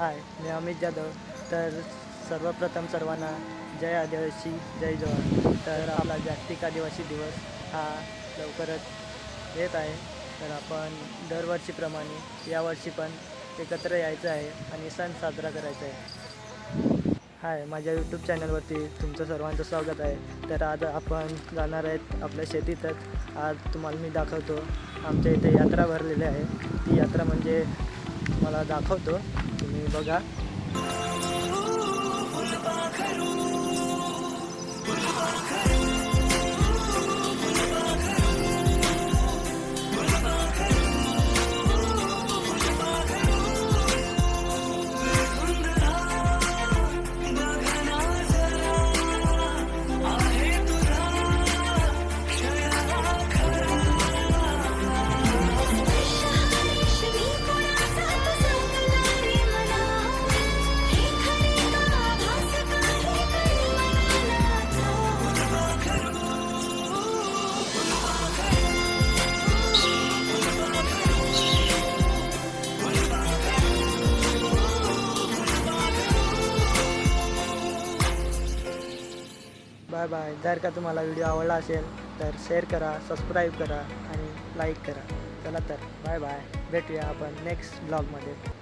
हाय, मी अमित जाधव. तर सर्वप्रथम सर्वांना जय आदिवासी, जय जवान. तर आपला जागतिक आदिवासी दिवस हा लवकरच येत आहे. तर आपण दरवर्षीप्रमाणे यावर्षी पण एकत्र यायचं आहे आणि सण साजरा करायचा आहे. हाय, माझ्या यूट्यूब चॅनलवरती तुमचं सर्वांचं स्वागत आहे. तर आज आपण जाणार आहेत आपल्या शेतीतच. आज तुम्हाला मी दाखवतो, आमच्या इथे यात्रा भरलेली आहे. ती यात्रा म्हणजे मला दाखवतो, तुम्ही बघा. Bye bye. जर का तुम्हाला व्हिडिओ आवडला असेल तर शेअर करा, सबस्क्राईब करा आणि लाईक करा. चला तर बाय बाय. भेटूया आपण नेक्स्ट ब्लॉगमध्ये.